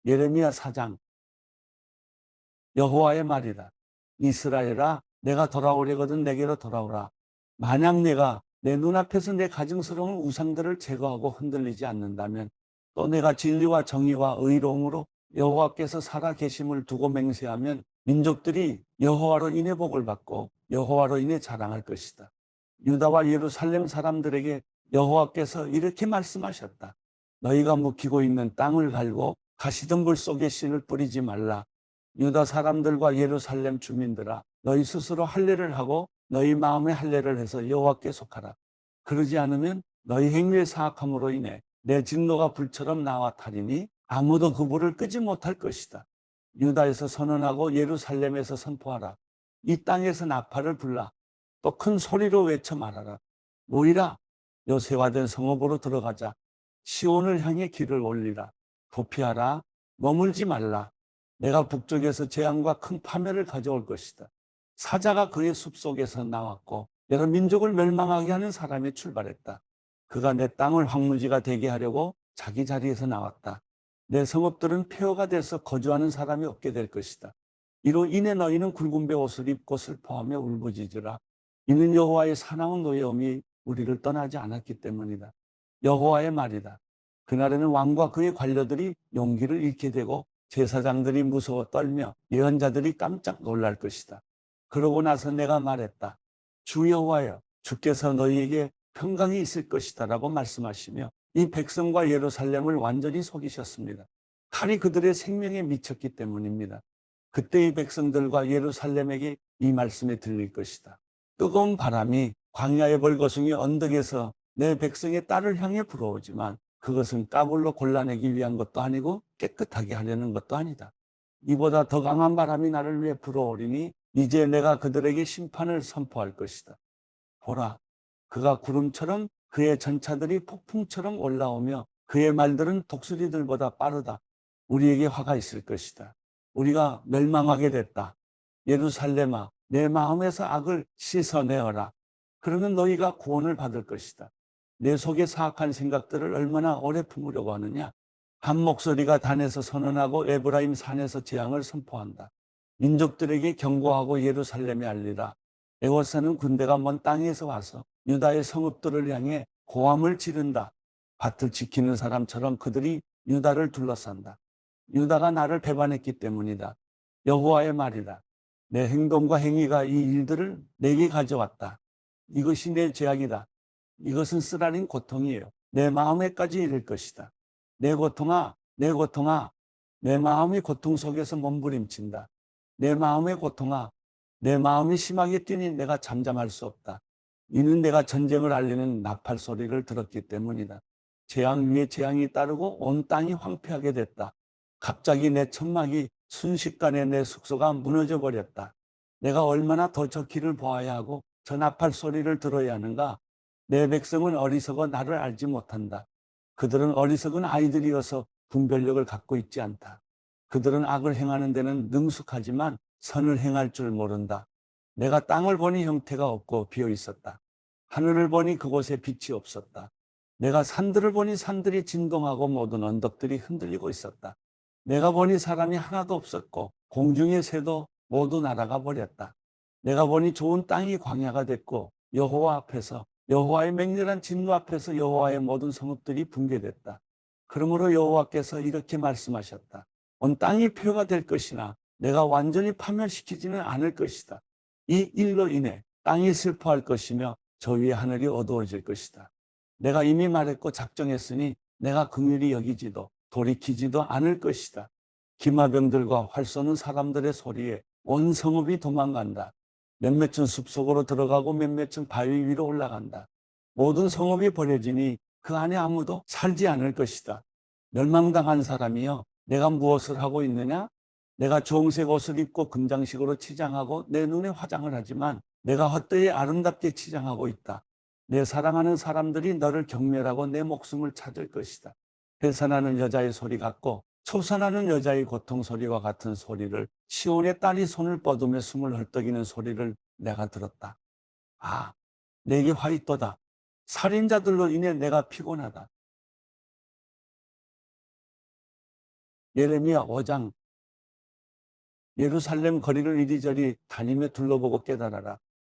예레미야 4장. 여호와의 말이다. 이스라엘아, 내가 돌아오려거든 내게로 돌아오라. 만약 내가 내 눈앞에서 내 가증스러운 우상들을 제거하고 흔들리지 않는다면, 또 내가 진리와 정의와 의로움으로 여호와께서 살아 계심을 두고 맹세하면, 민족들이 여호와로 인해 복을 받고 여호와로 인해 자랑할 것이다. 유다와 예루살렘 사람들에게 여호와께서 이렇게 말씀하셨다. 너희가 묵히고 있는 땅을 갈고 가시덤불 속에 씨를 뿌리지 말라. 유다 사람들과 예루살렘 주민들아, 너희 스스로 할례를 하고 너희 마음에 할례를 해서 여호와께 속하라. 그러지 않으면 너희 행위의 사악함으로 인해 내 진노가 불처럼 나와타리니 아무도 그 불을 끄지 못할 것이다. 유다에서 선언하고 예루살렘에서 선포하라. 이 땅에서 나팔을 불라. 또 큰 소리로 외쳐 말하라. 모이라. 요새화된 성읍으로 들어가자. 시온을 향해 길을 올리라. 도피하라. 머물지 말라. 내가 북쪽에서 재앙과 큰 파멸을 가져올 것이다. 사자가 그의 숲속에서 나왔고 여러 민족을 멸망하게 하는 사람이 출발했다. 그가 내 땅을 황무지가 되게 하려고 자기 자리에서 나왔다. 내 성읍들은 폐허가 돼서 거주하는 사람이 없게 될 것이다. 이로 인해 너희는 굵은 배 옷을 입고 슬퍼하며 울부짖으라. 이는 여호와의 사나운 노여움이 우리를 떠나지 않았기 때문이다. 여호와의 말이다. 그날에는 왕과 그의 관료들이 용기를 잃게 되고 제사장들이 무서워 떨며 예언자들이 깜짝 놀랄 것이다. 그러고 나서 내가 말했다. 주 여호와여, 주께서 너희에게 평강이 있을 것이다 라고 말씀하시며 이 백성과 예루살렘을 완전히 속이셨습니다. 칼이 그들의 생명에 미쳤기 때문입니다. 그때 이 백성들과 예루살렘에게 이 말씀이 들릴 것이다. 뜨거운 바람이 광야의 벌거숭이 언덕에서 내 백성의 딸을 향해 불어오지만 그것은 까불로 골라내기 위한 것도 아니고 깨끗하게 하려는 것도 아니다. 이보다 더 강한 바람이 나를 위해 불어오리니 이제 내가 그들에게 심판을 선포할 것이다. 보라, 그가 구름처럼 그의 전차들이 폭풍처럼 올라오며 그의 말들은 독수리들보다 빠르다. 우리에게 화가 있을 것이다. 우리가 멸망하게 됐다. 예루살렘아, 내 마음에서 악을 씻어내어라. 그러면 너희가 구원을 받을 것이다. 내 속에 사악한 생각들을 얼마나 오래 품으려고 하느냐. 한 목소리가 단에서 선언하고 에브라임 산에서 재앙을 선포한다. 민족들에게 경고하고 예루살렘에 알리라. 애워싸는 군대가 먼 땅에서 와서 유다의 성읍들을 향해 고함을 지른다. 밭을 지키는 사람처럼 그들이 유다를 둘러싼다. 유다가 나를 배반했기 때문이다. 여호와의 말이다. 내 행동과 행위가 이 일들을 내게 가져왔다. 이것이 내 죄악이다. 이것은 쓰라린 고통이에요. 내 마음에까지 이를 것이다. 내 고통아, 내 고통아, 내 마음이 고통 속에서 몸부림친다. 내 마음의 고통아, 내 마음이 심하게 뛰니 내가 잠잠할 수 없다. 이는 내가 전쟁을 알리는 나팔 소리를 들었기 때문이다. 재앙 위에 재앙이 따르고 온 땅이 황폐하게 됐다. 갑자기 내 천막이 순식간에 내 숙소가 무너져 버렸다. 내가 얼마나 더 저 길을 보아야 하고 저 나팔 소리를 들어야 하는가? 내 백성은 어리석어 나를 알지 못한다. 그들은 어리석은 아이들이어서 분별력을 갖고 있지 않다. 그들은 악을 행하는 데는 능숙하지만 선을 행할 줄 모른다. 내가 땅을 보니 형태가 없고 비어 있었다. 하늘을 보니 그곳에 빛이 없었다. 내가 산들을 보니 산들이 진동하고 모든 언덕들이 흔들리고 있었다. 내가 보니 사람이 하나도 없었고 공중의 새도 모두 날아가 버렸다. 내가 보니 좋은 땅이 광야가 됐고 여호와 앞에서, 여호와의 맹렬한 진노 앞에서 여호와의 모든 성읍들이 붕괴됐다. 그러므로 여호와께서 이렇게 말씀하셨다. 온 땅이 표가 될 것이나 내가 완전히 파멸시키지는 않을 것이다. 이 일로 인해 땅이 슬퍼할 것이며 저 위에 하늘이 어두워질 것이다. 내가 이미 말했고 작정했으니 내가 긍휼히 여기지도 돌이키지도 않을 것이다. 기마병들과 활 쏘는 사람들의 소리에 온 성읍이 도망간다. 몇몇은 숲속으로 들어가고 몇몇은 바위 위로 올라간다. 모든 성읍이 버려지니 그 안에 아무도 살지 않을 것이다. 멸망당한 사람이여, 내가 무엇을 하고 있느냐? 내가 주홍색 옷을 입고 금장식으로 치장하고 내 눈에 화장을 하지만 내가 헛되이 아름답게 치장하고 있다. 내 사랑하는 사람들이 너를 경멸하고 내 목숨을 찾을 것이다. 해산하는 여자의 소리 같고 초산하는 여자의 고통 소리와 같은 소리를, 시온의 딸이 손을 뻗으며 숨을 헐떡이는 소리를 내가 들었다. 아, 내게 화 있도다. 살인자들로 인해 내가 피곤하다. 예레미야 5장 예루살렘 거리를 이리저리 다니며 둘러보고 깨달아라.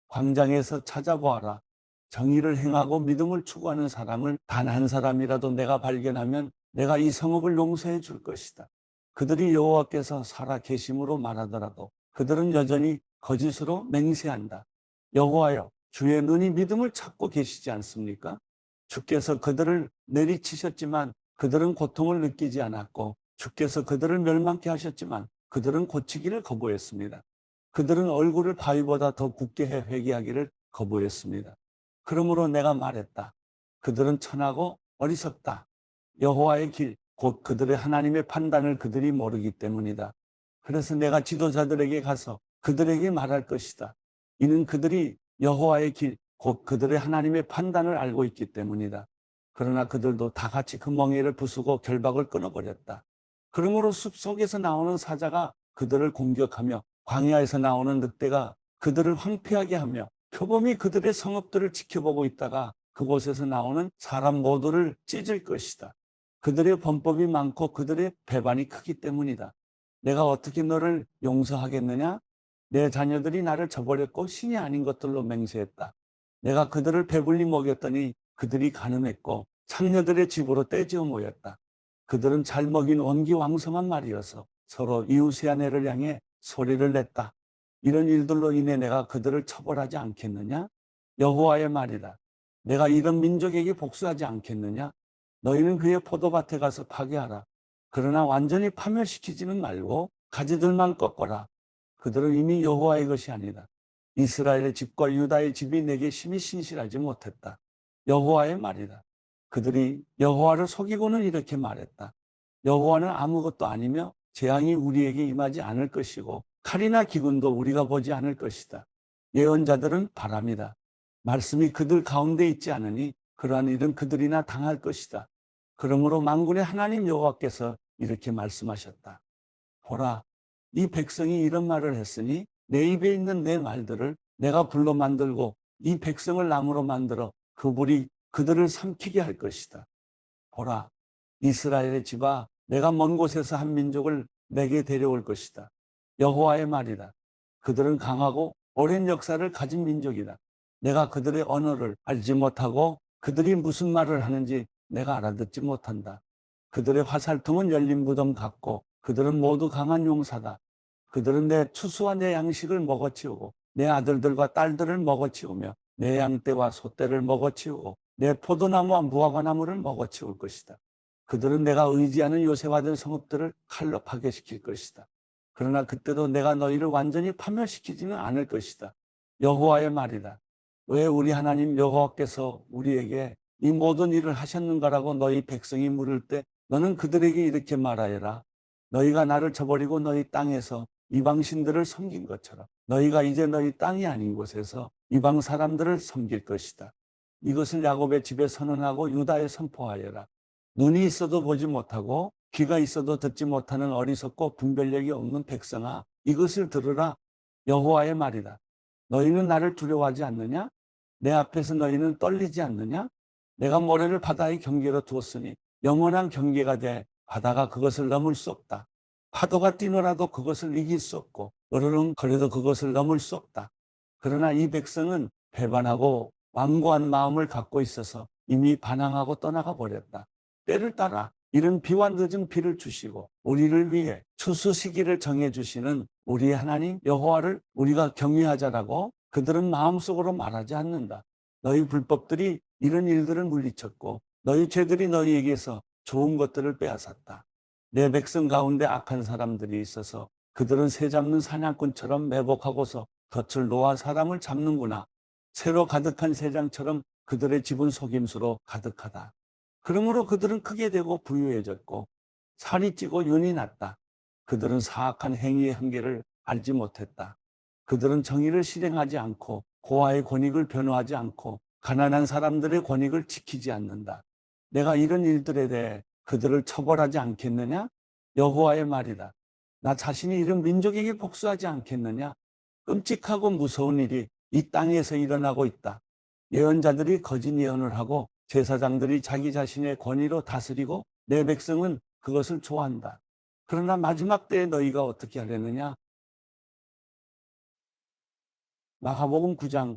광장에서 찾아보아라. 정의를 행하고 믿음을 추구하는 사람을 단 한 사람이라도 내가 발견하면 내가 이 성읍을 용서해 줄 것이다. 그들이 여호와께서 살아 계심으로 말하더라도 그들은 여전히 거짓으로 맹세한다. 여호와여, 주의 눈이 믿음을 찾고 계시지 않습니까? 주께서 그들을 내리치셨지만 그들은 고통을 느끼지 않았고, 주께서 그들을 멸망케 하셨지만 그들은 고치기를 거부했습니다. 그들은 얼굴을 바위보다 더 굳게 해 회개하기를 거부했습니다. 그러므로 내가 말했다. 그들은 천하고 어리석다. 여호와의 길, 곧 그들의 하나님의 판단을 그들이 모르기 때문이다. 그래서 내가 지도자들에게 가서 그들에게 말할 것이다. 이는 그들이 여호와의 길, 곧 그들의 하나님의 판단을 알고 있기 때문이다. 그러나 그들도 다 같이 그 멍에를 부수고 결박을 끊어버렸다. 그러므로 숲속에서 나오는 사자가 그들을 공격하며 광야에서 나오는 늑대가 그들을 황폐하게 하며 표범이 그들의 성읍들을 지켜보고 있다가 그곳에서 나오는 사람 모두를 찢을 것이다. 그들의 범법이 많고 그들의 배반이 크기 때문이다. 내가 어떻게 너를 용서하겠느냐? 내 자녀들이 나를 저버렸고 신이 아닌 것들로 맹세했다. 내가 그들을 배불리 먹였더니 그들이 가늠했고 창녀들의 집으로 떼지어 모였다. 그들은 잘 먹인 원기왕성한 말이어서 서로 이웃의 아내를 향해 소리를 냈다. 이런 일들로 인해 내가 그들을 처벌하지 않겠느냐? 여호와의 말이다. 내가 이런 민족에게 복수하지 않겠느냐? 너희는 그의 포도밭에 가서 파괴하라. 그러나 완전히 파멸시키지는 말고 가지들만 꺾어라. 그들은 이미 여호와의 것이 아니다. 이스라엘의 집과 유다의 집이 내게 심히 신실하지 못했다. 여호와의 말이다. 그들이 여호와를 속이고는 이렇게 말했다. 여호와는 아무것도 아니며 재앙이 우리에게 임하지 않을 것이고 칼이나 기근도 우리가 보지 않을 것이다. 예언자들은 바람이다. 말씀이 그들 가운데 있지 않으니 그러한 일은 그들이나 당할 것이다. 그러므로 만군의 하나님 여호와께서 이렇게 말씀하셨다. 보라, 이 백성이 이런 말을 했으니 내 입에 있는 내 말들을 내가 불로 만들고 이 백성을 나무로 만들어 그 불이 그들을 삼키게 할 것이다. 보라, 이스라엘의 집아, 내가 먼 곳에서 한 민족을 내게 데려올 것이다. 여호와의 말이다. 그들은 강하고 오랜 역사를 가진 민족이다. 내가 그들의 언어를 알지 못하고 그들이 무슨 말을 하는지 내가 알아듣지 못한다. 그들의 화살통은 열린 무덤 같고 그들은 모두 강한 용사다. 그들은 내 추수와 내 양식을 먹어치우고 내 아들들과 딸들을 먹어치우며 내 양떼와 소떼를 먹어치우고 내 포도나무와 무화과나무를 먹어치울 것이다. 그들은 내가 의지하는 요새화된 성읍들을 칼로 파괴시킬 것이다. 그러나 그때도 내가 너희를 완전히 파멸시키지는 않을 것이다. 여호와의 말이다. 왜 우리 하나님 여호와께서 우리에게 이 모든 일을 하셨는가라고 너희 백성이 물을 때 너는 그들에게 이렇게 말하여라. 너희가 나를 저버리고 너희 땅에서 이방 신들을 섬긴 것처럼 너희가 이제 너희 땅이 아닌 곳에서 이방 사람들을 섬길 것이다. 이것을 야곱의 집에 선언하고 유다에 선포하여라. 눈이 있어도 보지 못하고 귀가 있어도 듣지 못하는 어리석고 분별력이 없는 백성아, 이것을 들으라. 여호와의 말이다. 너희는 나를 두려워하지 않느냐? 내 앞에서 너희는 떨리지 않느냐? 내가 모래를 바다의 경계로 두었으니 영원한 경계가 돼 바다가 그것을 넘을 수 없다. 파도가 뛰노라도 그것을 이길 수 없고 으르렁 거려도 그것을 넘을 수 없다. 그러나 이 백성은 배반하고 완고한 마음을 갖고 있어서 이미 반항하고 떠나가 버렸다. 때를 따라 이른 비와 늦은 비를 주시고 우리를 위해 추수 시기를 정해주시는 우리의 하나님 여호와를 우리가 경외하자라고 그들은 마음속으로 말하지 않는다. 너희 불법들이 이런 일들을 물리쳤고 너희 죄들이 너희에게서 좋은 것들을 빼앗았다. 내 백성 가운데 악한 사람들이 있어서 그들은 새 잡는 사냥꾼처럼 매복하고서 덫을 놓아 사람을 잡는구나. 새로 가득한 새장처럼 그들의 집은 속임수로 가득하다. 그러므로 그들은 크게 되고 부유해졌고 살이 찌고 윤이 났다. 그들은 사악한 행위의 한계를 알지 못했다. 그들은 정의를 실행하지 않고 고아의 권익을 변호하지 않고 가난한 사람들의 권익을 지키지 않는다. 내가 이런 일들에 대해 그들을 처벌하지 않겠느냐? 여호와의 말이다. 나 자신이 이런 민족에게 복수하지 않겠느냐? 끔찍하고 무서운 일이 이 땅에서 일어나고 있다. 예언자들이 거짓 예언을 하고 제사장들이 자기 자신의 권위로 다스리고 내 백성은 그것을 좋아한다. 그러나 마지막 때에 너희가 어떻게 하려느냐? 마가복음 9장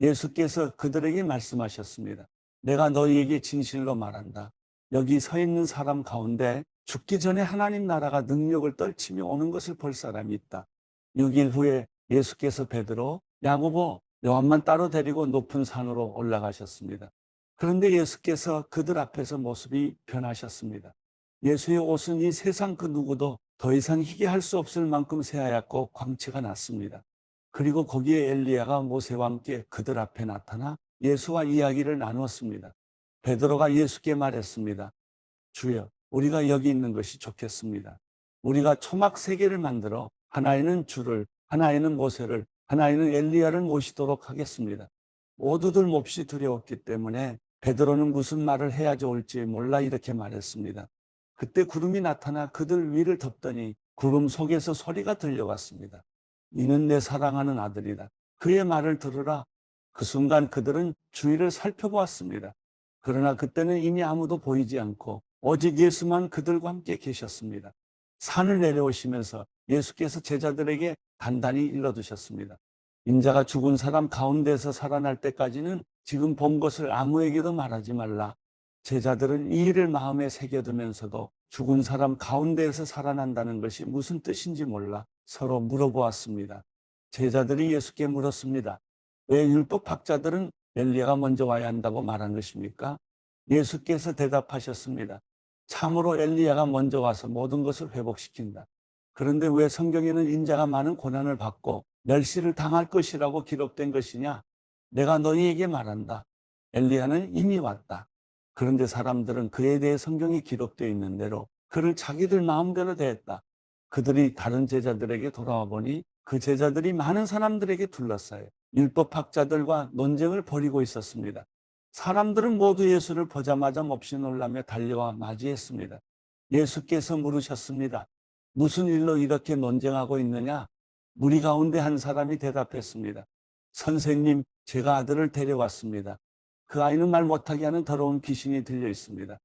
예수께서 그들에게 말씀하셨습니다. 내가 너희에게 진실로 말한다. 여기 서 있는 사람 가운데 죽기 전에 하나님 나라가 능력을 떨치며 오는 것을 볼 사람이 있다. 6일 후에 예수께서 베드로, 야고보, 요한만 따로 데리고 높은 산으로 올라가셨습니다. 그런데 예수께서 그들 앞에서 모습이 변하셨습니다. 예수의 옷은 이 세상 그 누구도 더 이상 희게 할 수 없을 만큼 새하얗고 광채가 났습니다. 그리고 거기에 엘리야가 모세와 함께 그들 앞에 나타나 예수와 이야기를 나누었습니다. 베드로가 예수께 말했습니다. 주여, 우리가 여기 있는 것이 좋겠습니다. 우리가 초막 세 개를 만들어 하나에는 주를, 하나에는 모세를, 하나에는 엘리야를 모시도록 하겠습니다. 모두들 몹시 두려웠기 때문에 베드로는 무슨 말을 해야 좋을지 몰라 이렇게 말했습니다. 그때 구름이 나타나 그들 위를 덮더니 구름 속에서 소리가 들려왔습니다. 이는 내 사랑하는 아들이다. 그의 말을 들으라. 그 순간 그들은 주위를 살펴보았습니다. 그러나 그때는 이미 아무도 보이지 않고 오직 예수만 그들과 함께 계셨습니다. 산을 내려오시면서 예수께서 제자들에게 단단히 일러두셨습니다. 인자가 죽은 사람 가운데서 살아날 때까지는 지금 본 것을 아무에게도 말하지 말라. 제자들은 이 일을 마음에 새겨두면서도 죽은 사람 가운데에서 살아난다는 것이 무슨 뜻인지 몰라 서로 물어보았습니다. 제자들이 예수께 물었습니다. 왜 율법학자들은 엘리야가 먼저 와야 한다고 말한 것입니까? 예수께서 대답하셨습니다. 참으로 엘리야가 먼저 와서 모든 것을 회복시킨다. 그런데 왜 성경에는 인자가 많은 고난을 받고 멸시를 당할 것이라고 기록된 것이냐? 내가 너희에게 말한다. 엘리야는 이미 왔다. 그런데 사람들은 그에 대해 성경이 기록되어 있는 대로 그를 자기들 마음대로 대했다. 그들이 다른 제자들에게 돌아와 보니 그 제자들이 많은 사람들에게 둘러싸여 율법학자들과 논쟁을 벌이고 있었습니다. 사람들은 모두 예수를 보자마자 몹시 놀라며 달려와 맞이했습니다. 예수께서 물으셨습니다. 무슨 일로 이렇게 논쟁하고 있느냐? 무리 가운데 한 사람이 대답했습니다. 선생님, 제가 아들을 데려왔습니다. 그 아이는 말 못하게 하는 더러운 귀신이 들려 있습니다.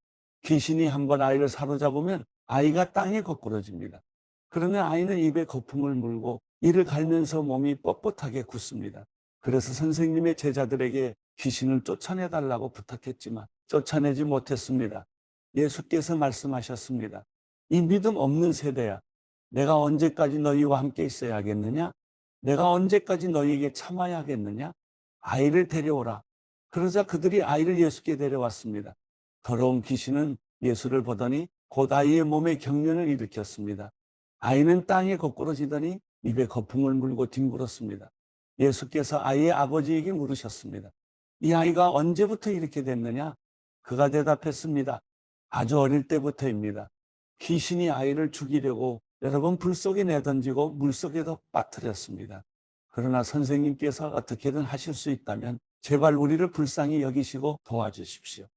귀신이 한번 아이를 사로잡으면 아이가 땅에 거꾸러집니다. 그러면 아이는 입에 거품을 물고 이를 갈면서 몸이 뻣뻣하게 굳습니다. 그래서 선생님의 제자들에게 귀신을 쫓아내달라고 부탁했지만 쫓아내지 못했습니다. 예수께서 말씀하셨습니다. 이 믿음 없는 세대야. 내가 언제까지 너희와 함께 있어야 하겠느냐? 내가 언제까지 너희에게 참아야 하겠느냐? 아이를 데려오라. 그러자 그들이 아이를 예수께 데려왔습니다. 더러운 귀신은 예수를 보더니 곧 아이의 몸에 경련을 일으켰습니다. 아이는 땅에 거꾸러지더니 입에 거품을 물고 뒹굴었습니다. 예수께서 아이의 아버지에게 물으셨습니다. 이 아이가 언제부터 이렇게 됐느냐? 그가 대답했습니다. 아주 어릴 때부터입니다. 귀신이 아이를 죽이려고 여러 번 불 속에 내던지고 물 속에도 빠뜨렸습니다. 그러나 선생님께서 어떻게든 하실 수 있다면 제발 우리를 불쌍히 여기시고 도와주십시오.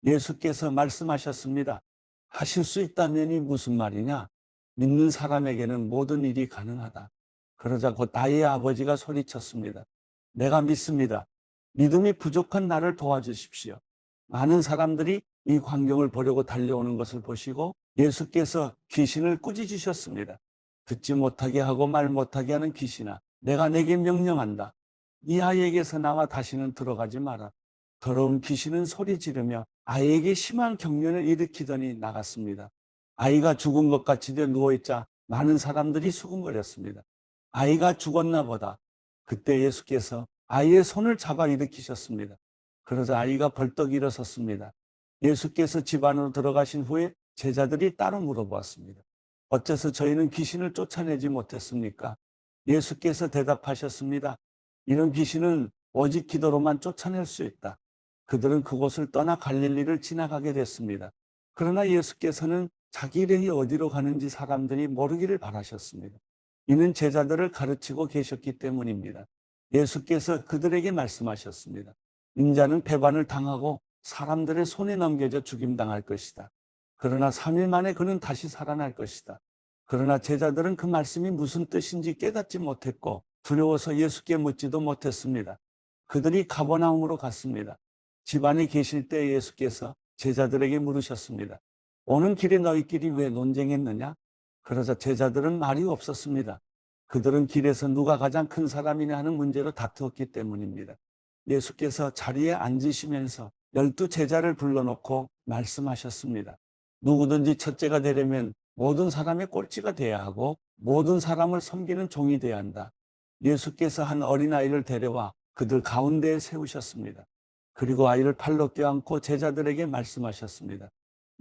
예수께서 말씀하셨습니다. 하실 수 있다면이 무슨 말이냐? 믿는 사람에게는 모든 일이 가능하다. 그러자 곧 아이의 아버지가 소리쳤습니다. 내가 믿습니다. 믿음이 부족한 나를 도와주십시오. 많은 사람들이 이 광경을 보려고 달려오는 것을 보시고 예수께서 귀신을 꾸짖으셨습니다. 듣지 못하게 하고 말 못하게 하는 귀신아, 내가 내게 명령한다. 이 아이에게서 나와 다시는 들어가지 마라. 더러운 귀신은 소리 지르며 아이에게 심한 경련을 일으키더니 나갔습니다. 아이가 죽은 것 같이 되어 누워있자 많은 사람들이 수군거렸습니다. 아이가 죽었나 보다. 그때 예수께서 아이의 손을 잡아 일으키셨습니다. 그러자 아이가 벌떡 일어섰습니다. 예수께서 집 안으로 들어가신 후에 제자들이 따로 물어보았습니다. 어째서 저희는 귀신을 쫓아내지 못했습니까? 예수께서 대답하셨습니다. 이런 귀신은 오직 기도로만 쫓아낼 수 있다. 그들은 그곳을 떠나 갈릴리를 지나가게 됐습니다. 그러나 예수께서는 자기 일행이 어디로 가는지 사람들이 모르기를 바라셨습니다. 이는 제자들을 가르치고 계셨기 때문입니다. 예수께서 그들에게 말씀하셨습니다. 인자는 배반을 당하고 사람들의 손에 넘겨져 죽임당할 것이다. 그러나 3일 만에 그는 다시 살아날 것이다. 그러나 제자들은 그 말씀이 무슨 뜻인지 깨닫지 못했고 두려워서 예수께 묻지도 못했습니다. 그들이 가버나움으로 갔습니다. 집 안에 계실 때 예수께서 제자들에게 물으셨습니다. 오는 길에 너희끼리 왜 논쟁했느냐? 그러자 제자들은 말이 없었습니다. 그들은 길에서 누가 가장 큰 사람이냐 하는 문제로 다투었기 때문입니다. 예수께서 자리에 앉으시면서 12 제자를 불러놓고 말씀하셨습니다. 누구든지 첫째가 되려면 모든 사람의 꼴찌가 돼야 하고 모든 사람을 섬기는 종이 돼야 한다. 예수께서 한 어린아이를 데려와 그들 가운데에 세우셨습니다. 그리고 아이를 팔로 껴안고 제자들에게 말씀하셨습니다.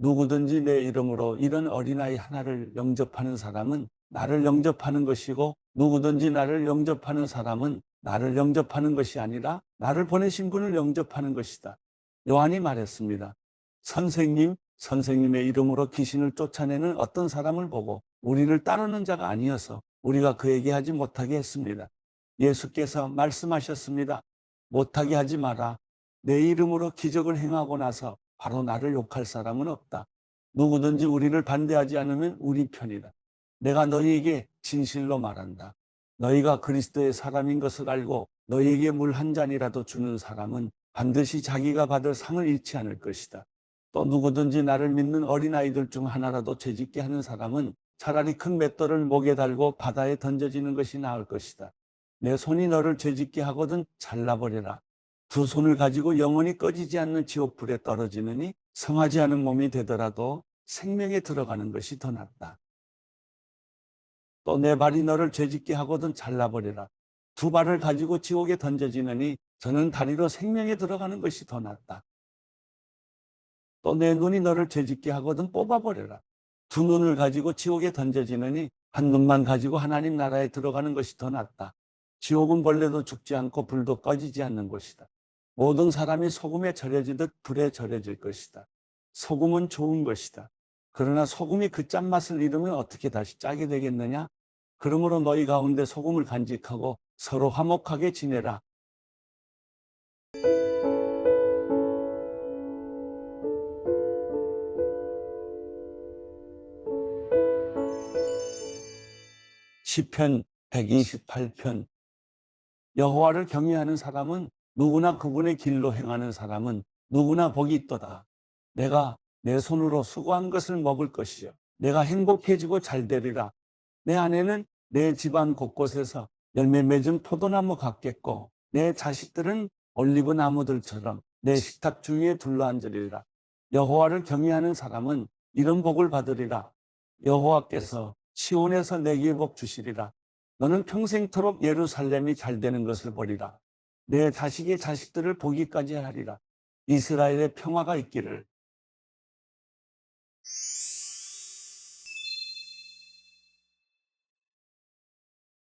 누구든지 내 이름으로 이런 어린아이 하나를 영접하는 사람은 나를 영접하는 것이고 누구든지 나를 영접하는 사람은 나를 영접하는 것이 아니라 나를 보내신 분을 영접하는 것이다. 요한이 말했습니다. 선생님의 이름으로 귀신을 쫓아내는 어떤 사람을 보고 우리를 따르는 자가 아니어서 우리가 그에게 하지 못하게 했습니다. 예수께서 말씀하셨습니다. 못하게 하지 마라. 내 이름으로 기적을 행하고 나서 바로 나를 욕할 사람은 없다. 누구든지 우리를 반대하지 않으면 우리 편이다. 내가 너희에게 진실로 말한다. 너희가 그리스도의 사람인 것을 알고 너희에게 물 한 잔이라도 주는 사람은 반드시 자기가 받을 상을 잃지 않을 것이다. 또 누구든지 나를 믿는 어린아이들 중 하나라도 죄짓게 하는 사람은 차라리 큰 맷돌을 목에 달고 바다에 던져지는 것이 나을 것이다. 내 손이 너를 죄짓게 하거든 잘라버려라. 두 손을 가지고 영원히 꺼지지 않는 지옥불에 떨어지느니 성하지 않은 몸이 되더라도 생명에 들어가는 것이 더 낫다. 또 내 발이 너를 죄짓게 하거든 잘라버려라. 두 발을 가지고 지옥에 던져지느니 저는 다리로 생명에 들어가는 것이 더 낫다. 또 내 눈이 너를 죄짓게 하거든 뽑아버려라. 두 눈을 가지고 지옥에 던져지느니 한 눈만 가지고 하나님 나라에 들어가는 것이 더 낫다. 지옥은 벌레도 죽지 않고 불도 꺼지지 않는 곳이다. 모든 사람이 소금에 절여지듯 불에 절여질 것이다. 소금은 좋은 것이다. 그러나 소금이 그 짠맛을 잃으면 어떻게 다시 짜게 되겠느냐? 그러므로 너희 가운데 소금을 간직하고 서로 화목하게 지내라. 시편 128편. 여호와를 경외하는 사람은 누구나 그분의 길로 행하는 사람은 누구나 복이 있도다. 내가 내 손으로 수고한 것을 먹을 것이요 내가 행복해지고 잘되리라. 내 아내는 내 집안 곳곳에서 열매 맺은 포도나무 같겠고 내 자식들은 올리브 나무들처럼 내 식탁 주위에 둘러앉으리라. 여호와를 경외하는 사람은 이런 복을 받으리라. 여호와께서 시온에서 내게 복 주시리라. 너는 평생토록 예루살렘이 잘되는 것을 보리라. 내 자식의 자식들을 보기까지 하리라. 이스라엘의 평화가 있기를.